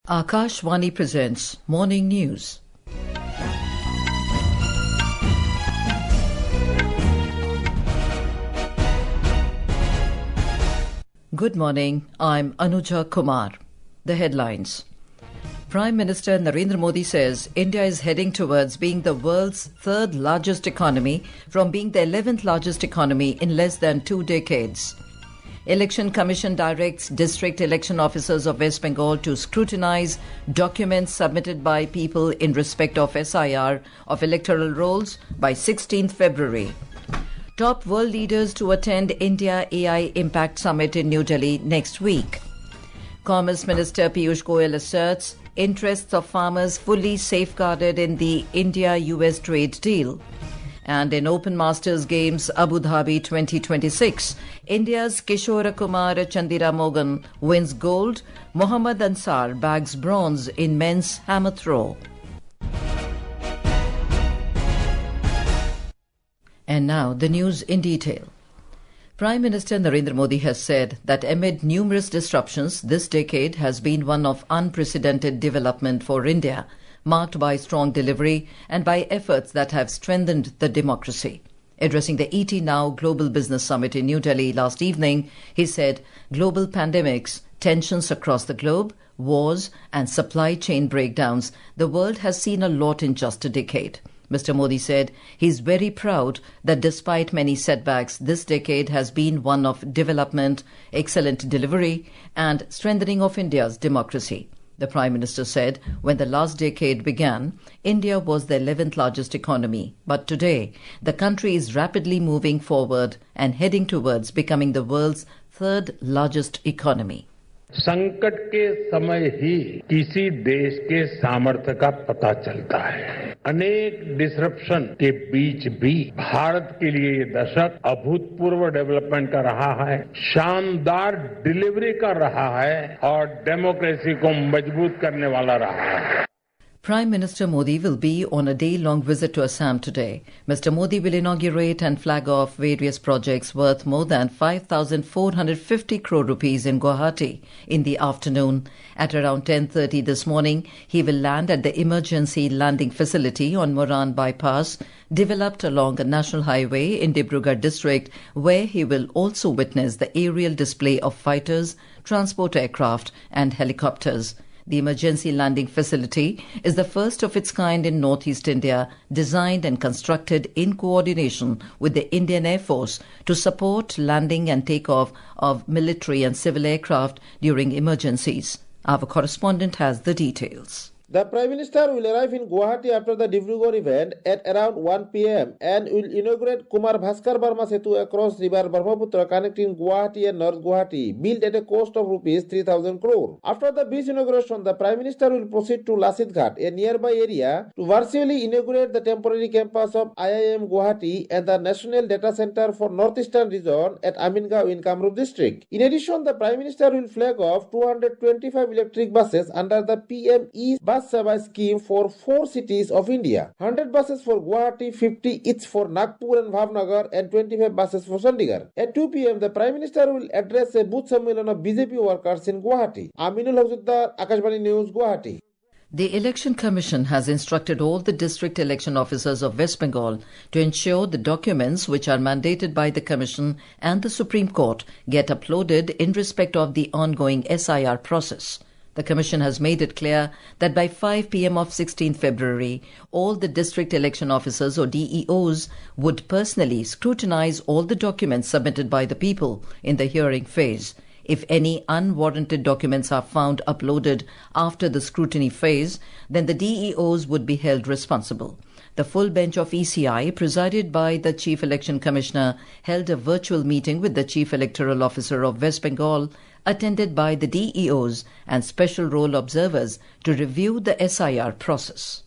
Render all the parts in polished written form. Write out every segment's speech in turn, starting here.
Akashvani presents Morning News. Good morning, I'm Anuja Kumar. The headlines. Prime Minister Narendra Modi says India is heading towards being the world's third largest economy from being the 11th largest economy in less than 2 decades. Election Commission directs district election officers of West Bengal to scrutinize documents submitted by people in respect of SIR of electoral rolls by 16th February. Top world leaders to attend India AI Impact Summit in New Delhi next week. Commerce Minister Piyush Goyal asserts interests of farmers fully safeguarded in the India-US trade deal. And in Open Masters Games Abu Dhabi 2026, India's Kishore Kumar Chandiramogan wins gold, Mohammad Ansar bags bronze in men's hammer throw. And now the news in detail. Prime Minister Narendra Modi has said that amid numerous disruptions, this decade has been one of unprecedented development for India, marked by strong delivery and by efforts that have strengthened the democracy. Addressing the ET Now Global Business Summit in New Delhi last evening, he said global pandemics, tensions across the globe, wars and supply chain breakdowns, the world has seen a lot in just a decade. Mr. Modi said he is very proud that despite many setbacks, this decade has been one of development, excellent delivery and strengthening of India's democracy. The Prime Minister said when the last decade began, India was the 11th largest economy. But today, the country is rapidly moving forward and heading towards becoming the world's third largest economy. संकट के समय ही किसी देश के सामर्थ्य का पता चलता है। अनेक डिसरप्शन के बीच भी भारत के लिए ये दशक अभूतपूर्व डेवलपमेंट का रहा है, शानदार डिलीवरी का रहा है और डेमोक्रेसी को मजबूत करने वाला रहा है। Prime Minister Modi will be on a day-long visit to Assam today. Mr. Modi will inaugurate and flag off various projects worth more than 5,450 crore rupees in Guwahati in the afternoon. At around 10:30 this morning, he will land at the emergency landing facility on Moran Bypass, developed along a national highway in Dibrugarh district, where he will also witness the aerial display of fighters, transport aircraft and helicopters. The emergency landing facility is the first of its kind in northeast India, designed and constructed in coordination with the Indian Air Force to support landing and takeoff of military and civil aircraft during emergencies. Our correspondent has the details. The Prime Minister will arrive in Guwahati after the Dibrugarh event at around 1 p.m. and will inaugurate Kumar Bhaskar Barma Setu across river Brahmaputra connecting Guwahati and North Guwahati, built at a cost of rupees 3,000 crore. After the bridge inauguration, the Prime Minister will proceed to Lasit Ghat, a nearby area, to virtually inaugurate the temporary campus of IIM Guwahati and the National Data Center for Northeastern Region at Amingaon in Kamrup district. In addition, the Prime Minister will flag off 225 electric buses under the PME Bus Seva scheme for 4 cities of India. 100 buses for Guwahati, 50 each for Nagpur and Bhavnagar, and 25 buses for Chandigarh. At 2 p.m., the Prime Minister will address a booth sammelan of BJP workers in Guwahati. Aminul Hazuddar, Akashvani News, Guwahati. The Election Commission has instructed all the district election officers of West Bengal to ensure the documents which are mandated by the Commission and the Supreme Court get uploaded in respect of the ongoing SIR process. The Commission has made it clear that by 5 p.m. of 16 February, all the district election officers or DEOs would personally scrutinize all the documents submitted by the people in the hearing phase. If any unwarranted documents are found uploaded after the scrutiny phase, then the DEOs would be held responsible. The full bench of ECI, presided by the Chief Election Commissioner, held a virtual meeting with the Chief Electoral Officer of West Bengal, attended by the DEOs and special role observers to review the SIR process.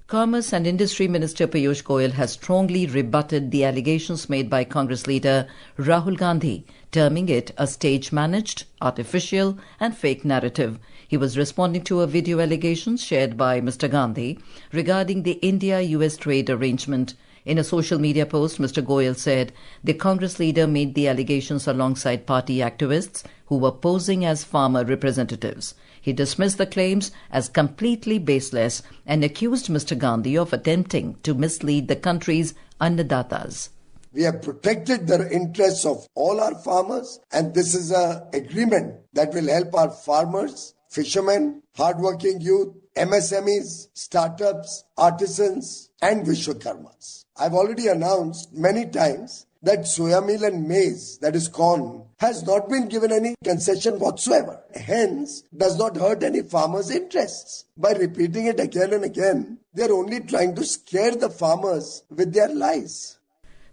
Commerce and Industry Minister Piyush Goyal has strongly rebutted the allegations made by Congress leader Rahul Gandhi, terming it a stage-managed, artificial and fake narrative. He was responding to a video allegation shared by Mr. Gandhi regarding the India-US trade arrangement. In a social media post, Mr. Goyal said the Congress leader made the allegations alongside party activists who were posing as farmer representatives. He dismissed the claims as completely baseless and accused Mr. Gandhi of attempting to mislead the country's annadatas. We have protected the interests of all our farmers, and this is an agreement that will help our farmers, fishermen, hardworking youth, MSMEs, startups, artisans, and Vishwakarmas. I've already announced many times that soya meal and maize, that is corn, has not been given any concession whatsoever. Hence, does not hurt any farmers' interests. By repeating it again and again, they're only trying to scare the farmers with their lies.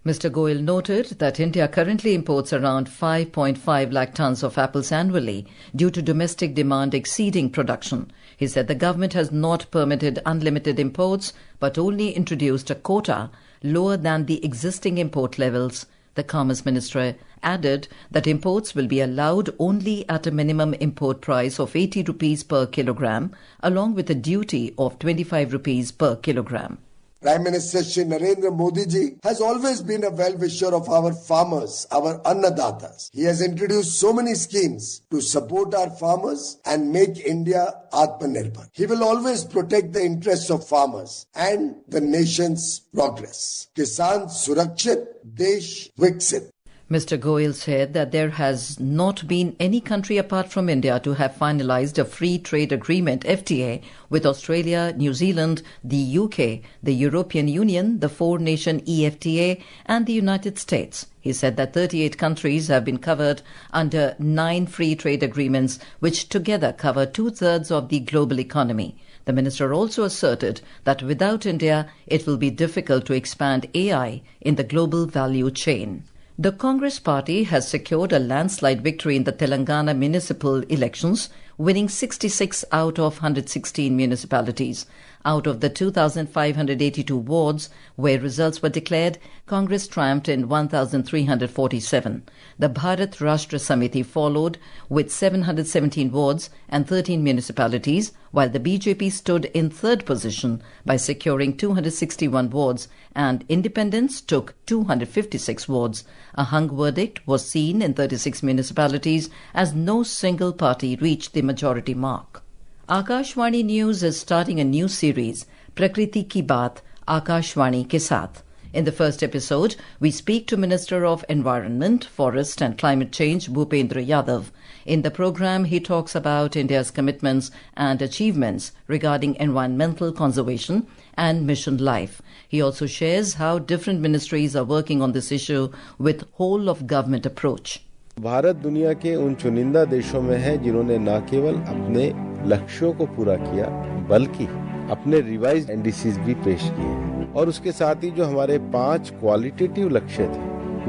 Mr. Goyal noted that India currently imports around 5.5 lakh tons of apples annually due to domestic demand exceeding production. He said the government has not permitted unlimited imports but only introduced a quota lower than the existing import levels. The Commerce Minister added that imports will be allowed only at a minimum import price of 80 rupees per kilogram, along with a duty of 25 rupees per kilogram. Prime Minister Shri Narendra Modi ji has always been a well-wisher of our farmers, our annadatas. He has introduced so many schemes to support our farmers and make India Atmanirbhar. He will always protect the interests of farmers and the nation's progress. Kisan Surakshit, Desh Viksit. Mr. Goyal said that there has not been any country apart from India to have finalized a free trade agreement, FTA, with Australia, New Zealand, the UK, the European Union, the four-nation EFTA, and the United States. He said that 38 countries have been covered under 9 free trade agreements, which together cover 2/3 of the global economy. The minister also asserted that without India, it will be difficult to expand AI in the global value chain. The Congress party has secured a landslide victory in the Telangana municipal elections, winning 66 out of 116 municipalities. Out of the 2,582 wards where results were declared, Congress triumphed in 1,347. The Bharat Rashtra Samiti followed with 717 wards and 13 municipalities, while the BJP stood in third position by securing 261 wards, and independents took 256 wards. A hung verdict was seen in 36 municipalities as no single party reached the majority mark. Akashvani News is starting a new series, Prakriti Ki Baat, Akashvani Ke Saath. In the first episode, we speak to Minister of Environment, Forest and Climate Change, Bhupendra Yadav. In the program, he talks about India's commitments and achievements regarding environmental conservation and Mission Life. He also shares how different ministries are working on this issue with whole-of-government approach. Bharat दुनिया के उन चुनिंदा देशों में है जिन्होंने न केवल अपने लक्ष्यों को पूरा किया बल्कि अपने रिवाइज्ड एनडीसीज भी पेश किए और उसके साथ ही जो हमारे 5 क्वालिटेटिव लक्ष्य थे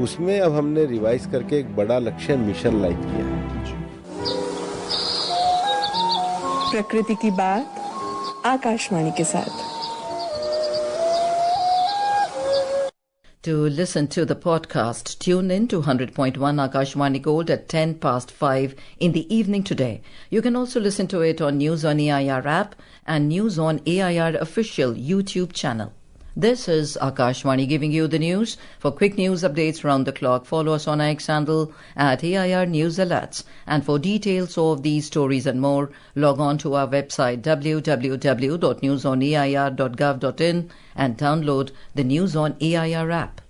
उसमें अब हमने रिवाइज करके एक बड़ा लक्ष्य मिशन लाइफ किया है। प्रकृति की बात आकाशवाणी के साथ। To listen to the podcast, tune in to 100.1 Akashvani Gold at 10 past 5 in the evening today. You can also listen to it on News on AIR app and News on AIR official YouTube channel. This is Akashvani giving you the news. For quick news updates round the clock, follow us on our X handle at AIR News Alerts. And for details of these stories and more, log on to our website www.newsonair.gov.in and download the News on AIR app.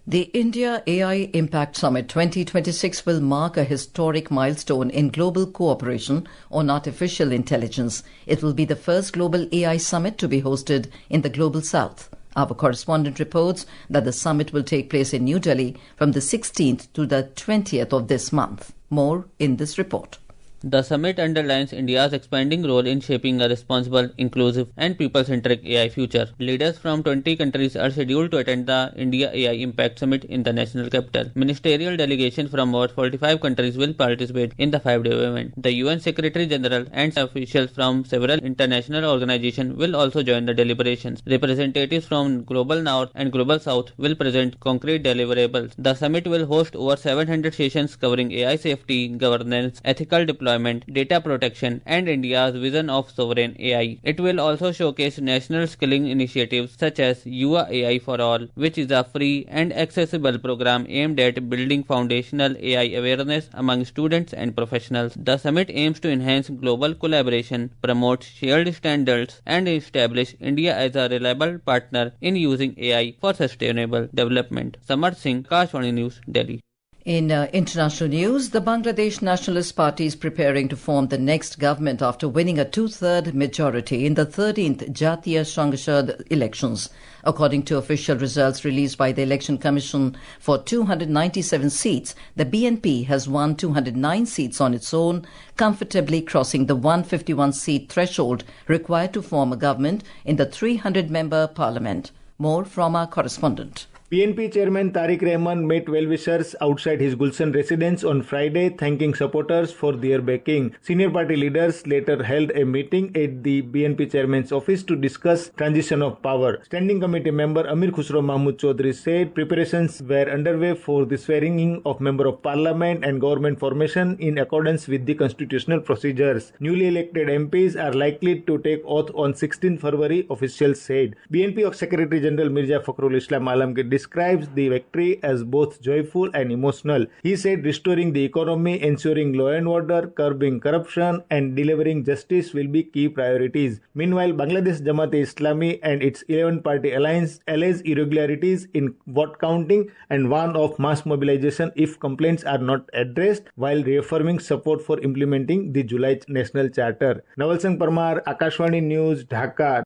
The India AI Impact Summit 2026 will mark a historic milestone in global cooperation on artificial intelligence. It will be the first global AI summit to be hosted in the Global South. Our correspondent reports that the summit will take place in New Delhi from the 16th to the 20th of this month. More in this report. The summit underlines India's expanding role in shaping a responsible, inclusive and people-centric AI future. Leaders from 20 countries are scheduled to attend the India AI Impact Summit in the national capital. Ministerial delegations from over 45 countries will participate in the 5-day event. The UN Secretary General and officials from several international organizations will also join the deliberations. Representatives from Global North and Global South will present concrete deliverables. The summit will host over 700 sessions covering AI safety, governance, ethical diplomacy, deployment, data protection, and India's vision of sovereign AI. It will also showcase national skilling initiatives such as Yuva AI for All, which is a free and accessible program aimed at building foundational AI awareness among students and professionals. The summit aims to enhance global collaboration, promote shared standards, and establish India as a reliable partner in using AI for sustainable development. Samar Singh, Kashwani News, Delhi. In international news, the Bangladesh Nationalist Party is preparing to form the next government after winning a two-thirds majority in the 13th Jatiya Sangshad elections. According to official results released by the Election Commission for 297 seats, the BNP has won 209 seats on its own, comfortably crossing the 151-seat threshold required to form a government in the 300-member parliament. More from our correspondent. BNP chairman Tariq Rahman met well-wishers outside his Gulshan residence on Friday, thanking supporters for their backing. Senior party leaders later held a meeting at the BNP chairman's office to discuss transition of power. Standing committee member Amir Khusro Mahmood Chaudhry said preparations were underway for the swearing-in of member of parliament and government formation in accordance with the constitutional procedures. Newly elected MPs are likely to take oath on 16 February, officials said. BNP Secretary General Mirza Fakhrul Islam Alamgir describes the victory as both joyful and emotional. He said restoring the economy, ensuring law and order, curbing corruption and delivering justice will be key priorities. Meanwhile, Bangladesh Jamaat-e-Islami and its 11-party alliance alleges irregularities in vote counting and warn of mass mobilization if complaints are not addressed, while reaffirming support for implementing the July National Charter. Naval Singh Parmar, Akashwani News, Dhaka.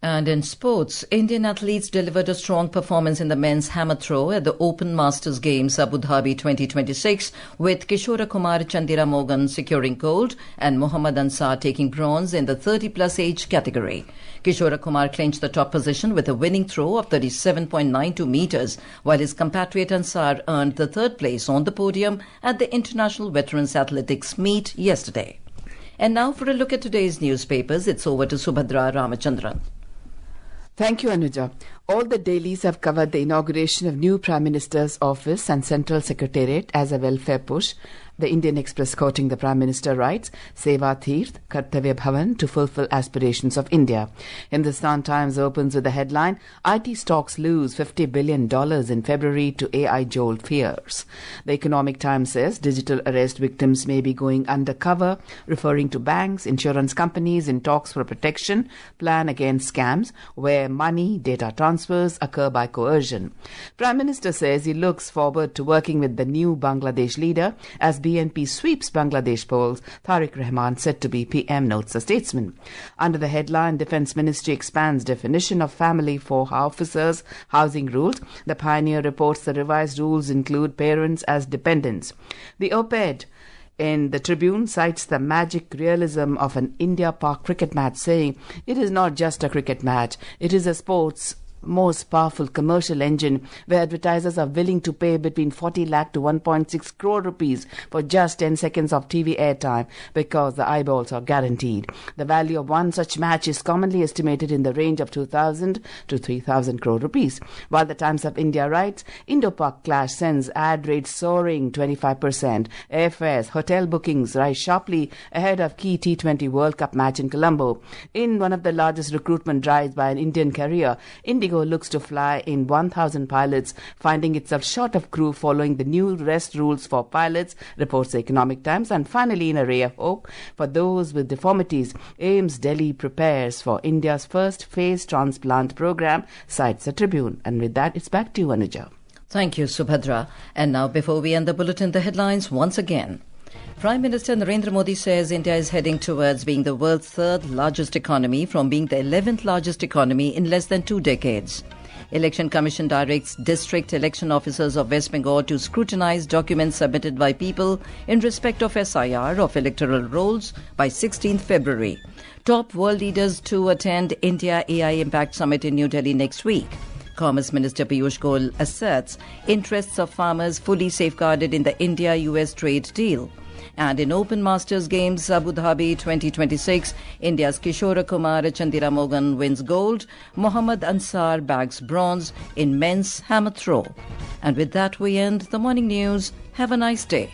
And in sports, Indian athletes delivered a strong performance in the men's hammer throw at the Open Masters Games Abu Dhabi 2026, with Kishore Kumar Chandiramogan securing gold and Mohammad Ansar taking bronze in the 30-plus age category. Kishore Kumar clinched the top position with a winning throw of 37.92 meters, while his compatriot Ansar earned the third place on the podium at the International Veterans Athletics Meet yesterday. And now for a look at today's newspapers, it's over to Subhadra Ramachandran. Thank you, Anuja. All the dailies have covered the inauguration of new Prime Minister's office and Central Secretariat as a welfare push. The Indian Express quoting the Prime Minister writes, Seva Tirth, Kartavya Bhavan to fulfill aspirations of India. Hindustan Times opens with the headline, IT stocks lose $50 billion in February to AI jolt fears. The Economic Times says digital arrest victims may be going undercover, referring to banks, insurance companies in talks for protection, plan against scams, where money, data transfers occur by coercion. Prime Minister says he looks forward to working with the new Bangladesh leader as BNP sweeps Bangladesh polls. Tariq Rahman said to be PM, notes a statesman. Under the headline, Defence Ministry expands definition of family for officers, housing rules. The Pioneer reports the revised rules include parents as dependents. The op-ed in the Tribune cites the magic realism of an India-Pak cricket match, saying it is not just a cricket match, it is a sport's most powerful commercial engine where advertisers are willing to pay between 40 lakh to 1.6 crore rupees for just 10 seconds of TV airtime because the eyeballs are guaranteed. The value of one such match is commonly estimated in the range of 2,000 to 3,000 crore rupees. While the Times of India writes, Indo-Pak clash sends ad rates soaring 25%. Airfares, hotel bookings rise sharply ahead of key T20 World Cup match in Colombo. In one of the largest recruitment drives by an Indian carrier, Indigo looks to fly in 1,000 pilots, finding itself short of crew following the new rest rules for pilots, reports the Economic Times. And finally, in a ray of hope for those with deformities, AIIMS Delhi prepares for India's first phase transplant program, cites the Tribune. And with that, it's back to you, Anuja. Thank you, Subhadra. And now, before we end the bulletin, the headlines once again. Prime Minister Narendra Modi says India is heading towards being the world's third largest economy from being the 11th largest economy in less than 2 decades. Election Commission directs district election officers of West Bengal to scrutinize documents submitted by people in respect of SIR of electoral rolls by 16th February. Top world leaders to attend India AI Impact Summit in New Delhi next week. Commerce Minister Piyush Goyal asserts interests of farmers fully safeguarded in the India-US trade deal. And in Open Masters Games Abu Dhabi 2026, India's Kishore Kumar Chandiramogan wins gold. Mohammad Ansar bags bronze in men's hammer throw. And with that, we end the morning news. Have a nice day.